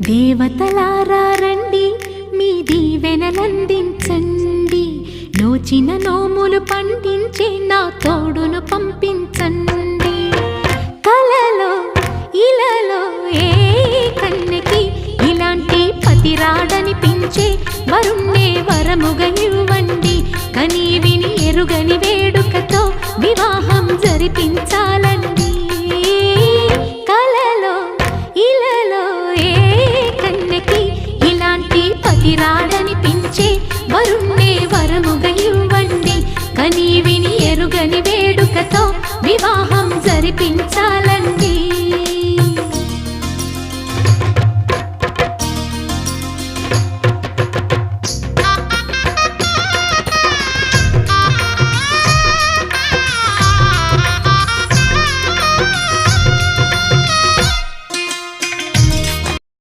దేవతలారా రండి, మీ దీవెనలందించండి. నోచిన నోములు పండించే నా తోడును పంపించండి. కలలో ఇలలో